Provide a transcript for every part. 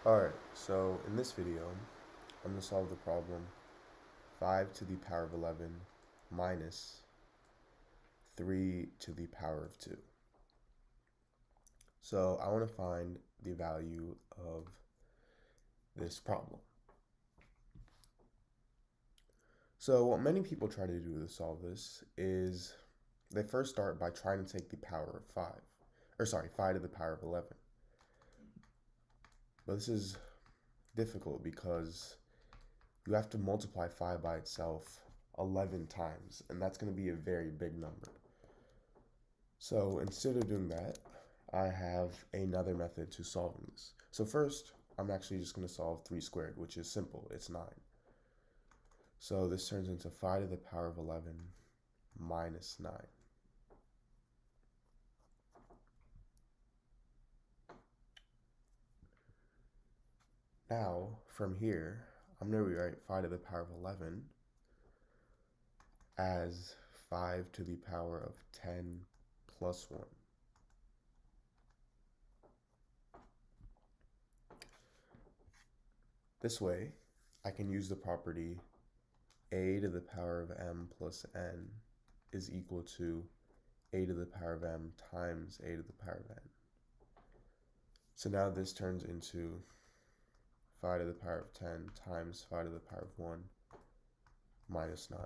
Alright, so in this video, I'm going to solve the problem 5 to the power of 11 minus 3 to the power of 2. So I want to find the value of this problem. So what many people try to do to solve this is they first start by trying to take the power of 5 to the power of 11. But this is difficult because you have to multiply 5 by itself 11 times, and that's going to be a very big number. So instead of doing that, I have another method to solving this. So first, I'm actually just going to solve 3 squared, which is simple. It's 9. So this turns into 5 to the power of 11 minus 9. Now, from here, I'm going to rewrite 5 to the power of 11 as 5 to the power of 10 plus 1. This way, I can use the property a to the power of m plus n is equal to a to the power of m times a to the power of n. So now this turns into 5 to the power of 10 times 5 to the power of 1 minus 9.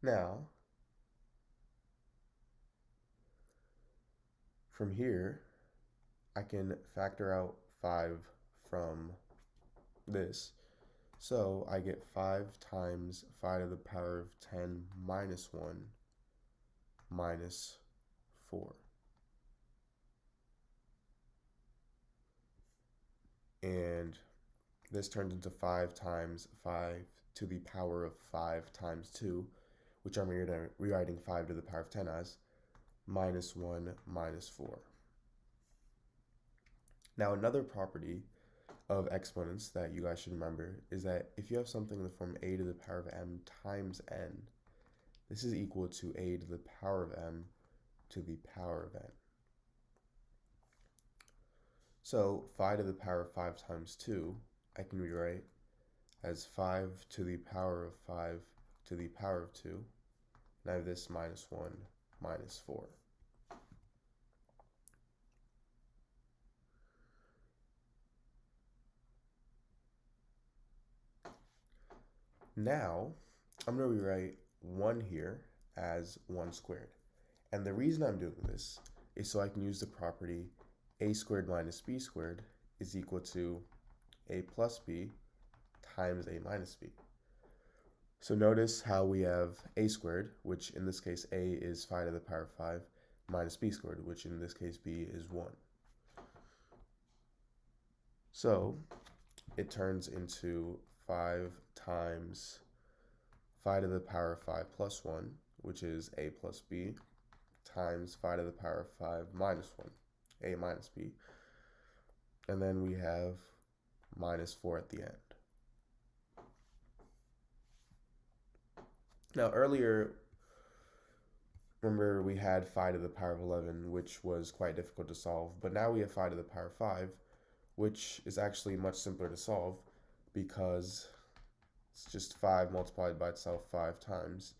Now, from here, I can factor out 5 from this. So I get 5 times 5 to the power of 10 minus 1 minus 4. And this turns into 5 times 5 to the power of 5 times 2, which I'm rewriting 5 to the power of 10 as minus 1 minus 4. Now another property of exponents that you guys should remember is that if you have something in the form a to the power of m times n, this is equal to a to the power of m to the power of n. So 5 to the power of 5 times 2, I can rewrite as 5 to the power of 5 to the power of 2. And I have this minus 1 minus 4. Now, I'm going to rewrite 1 here as 1 squared. And the reason I'm doing this is so I can use the property a squared minus b squared is equal to a plus b times a minus b. So notice how we have a squared, which in this case a is 5 to the power of 5, minus b squared, which in this case b is 1. So it turns into 5 times 5 to the power of 5 plus 1, which is a plus b, times 5 to the power of 5 minus 1, a minus b. And then we have minus 4 at the end. Now earlier, remember we had 5 to the power of 11, which was quite difficult to solve, but now we have 5 to the power of 5, which is actually much simpler to solve because it's just 5 multiplied by itself 5 times.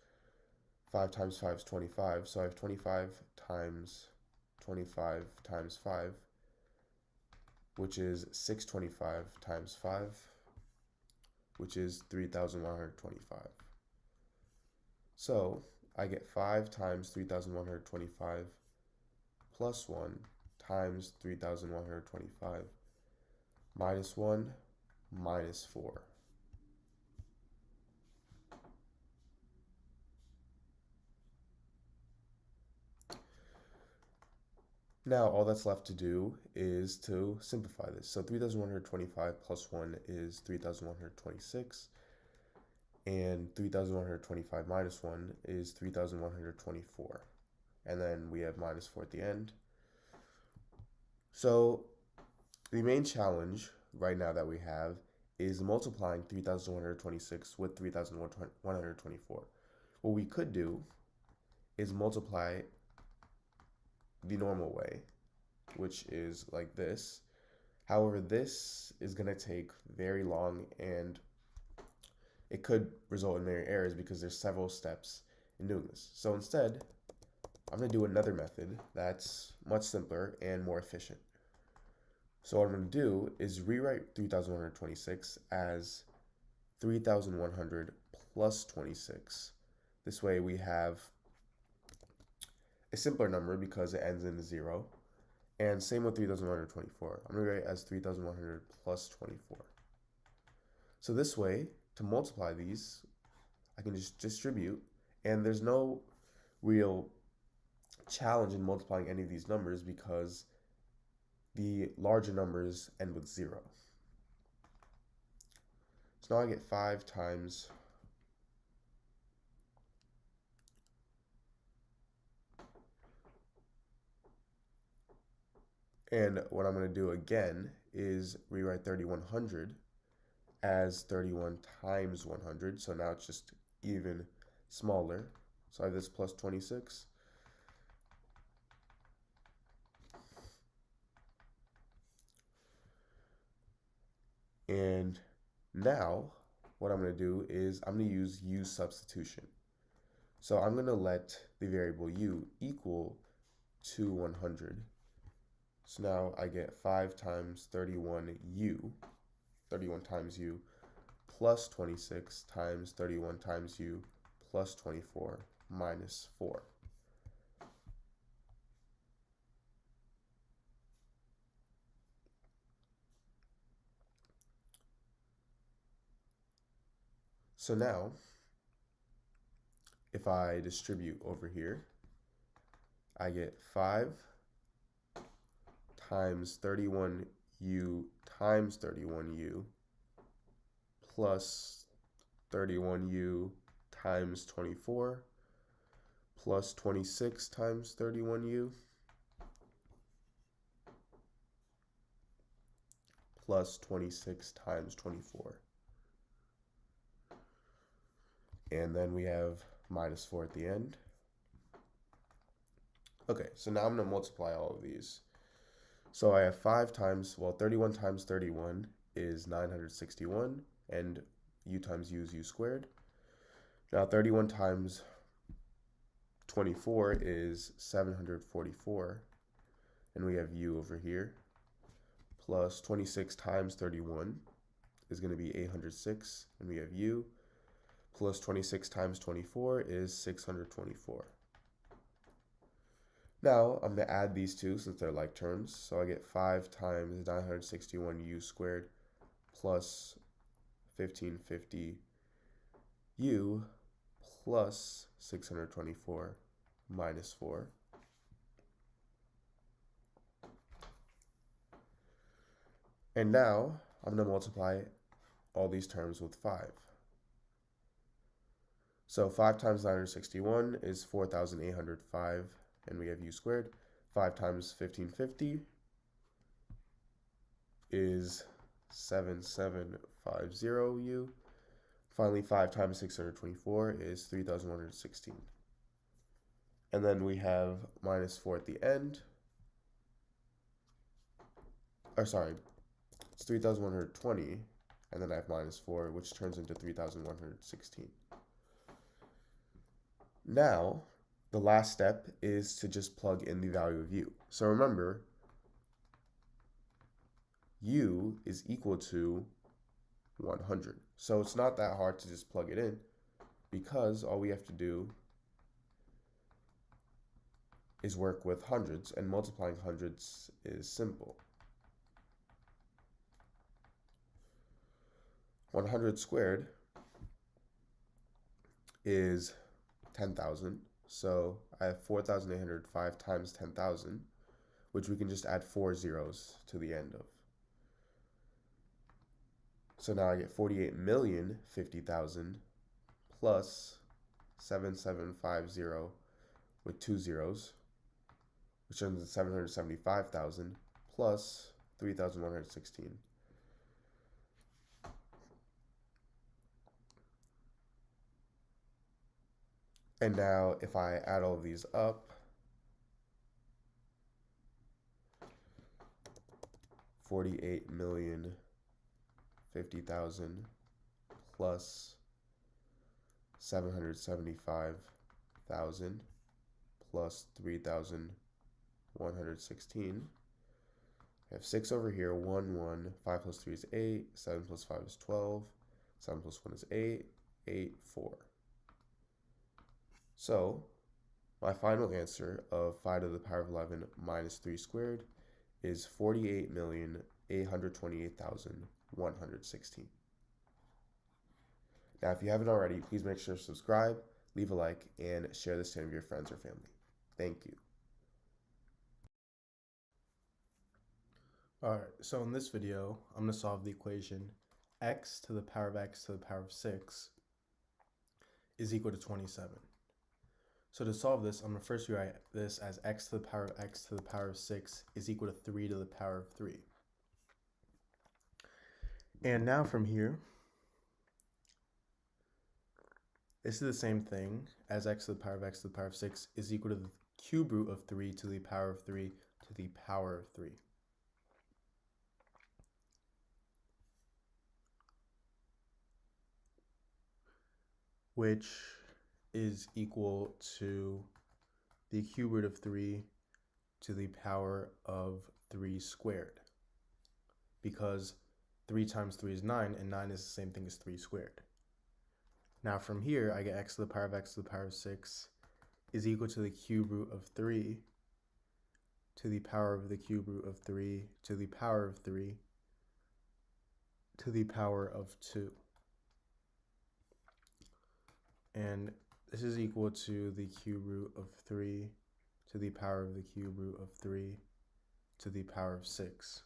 5 times 5 is 25, so I have 25 times 25 times 5, which is 625 times 5, which is 3,125. So I get 5 times 3,125 plus 1 times 3,125 minus 1 minus 4. Now all that's left to do is to simplify this. So 3,125 plus 1 is 3,126. And 3,125 minus 1 is 3,124. And then we have minus 4 at the end. So the main challenge right now that we have is multiplying 3,126 with 3,124. What we could do is multiply the normal way, which is like this. However, this is going to take very long and it could result in many errors because there's several steps in doing this. So instead, I'm going to do another method that's much simpler and more efficient. So what I'm going to do is rewrite 3,126 as 3,100 plus 26. This way we have a simpler number because it ends in a 0. And same with 3,124. I'm going to write it as 3,100 plus 24. So this way, to multiply these, I can just distribute, and there's no real challenge in multiplying any of these numbers because the larger numbers end with 0. So now I get 5 times and what I'm going to do again is rewrite 3,100 as 31 times 100. So now it's just even smaller. So I have this plus 26. And now what I'm going to do is I'm going to use substitution. So I'm going to let the variable u equal to 100. So now I get 5 times 31u, 31 times u, plus 26 times 31 times u plus 24 minus 4. So now, if I distribute over here, I get 5 times 31u times 31u plus 31u times 24 plus 26 times 31u plus 26 times 24. And then we have minus 4 at the end. Okay, so now I'm going to multiply all of these. So I have 5 times, well, 31 times 31 is 961, and u times u is u squared. Now 31 times 24 is 744, and we have u over here, plus 26 times 31 is going to be 806, and we have u, plus 26 times 24 is 624. Now I'm going to add these two since they're like terms. So I get 5 times 961u squared plus 1550u plus 624 minus 4. And now I'm going to multiply all these terms with 5. So 5 times 961 is 4,805, and we have u squared. 5 times 1550 is 7750u. Finally, 5 times 624 is 3,116. And then we have minus 4 at the end. Or sorry, it's 3,120, and then I have minus 4, which turns into 3,116. Now, the last step is to just plug in the value of u. So remember, u is equal to 100. So it's not that hard to just plug it in because all we have to do is work with hundreds, and multiplying hundreds is simple. 100 squared is 10,000. So I have 4,805 times 10,000, which we can just add 4 zeros to the end of. So now I get 48,050,000 plus 7750 with 2 zeros, which turns into 775,000 plus 3,116. And now if I add all of these up, 48,050,000 plus 775,000 plus 3,116. I have 6 over here, 1, 1, 5 plus 3 is 8, 7 plus 5 is 12, 7 plus 1 is 8, 8, 4. So my final answer of 5 to the power of 11 minus 3 squared is 48,828,116. Now, if you haven't already, please make sure to subscribe, leave a like, and share this to any of your friends or family. Thank you. Alright, so in this video, I'm going to solve the equation x to the power of x to the power of 6 is equal to 27. So to solve this, I'm going to first rewrite this as x to the power of x to the power of 6 is equal to 3 to the power of 3. And now from here, this is the same thing as x to the power of x to the power of 6 is equal to the cube root of 3 to the power of 3 to the power of 3. Which is equal to the cube root of 3 to the power of 3 squared. Because 3 times 3 is 9, and 9 is the same thing as 3 squared. Now from here, I get x to the power of x to the power of 6 is equal to the cube root of 3 to the power of the cube root of 3 to the power of 3 to the power of 2. And this is equal to the cube root of 3 to the power of the cube root of 3 to the power of 6.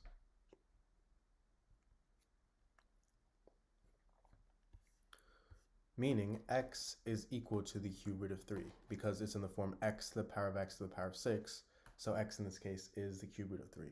Meaning x is equal to the cube root of 3 because it's in the form x to the power of x to the power of 6. So x in this case is the cube root of 3.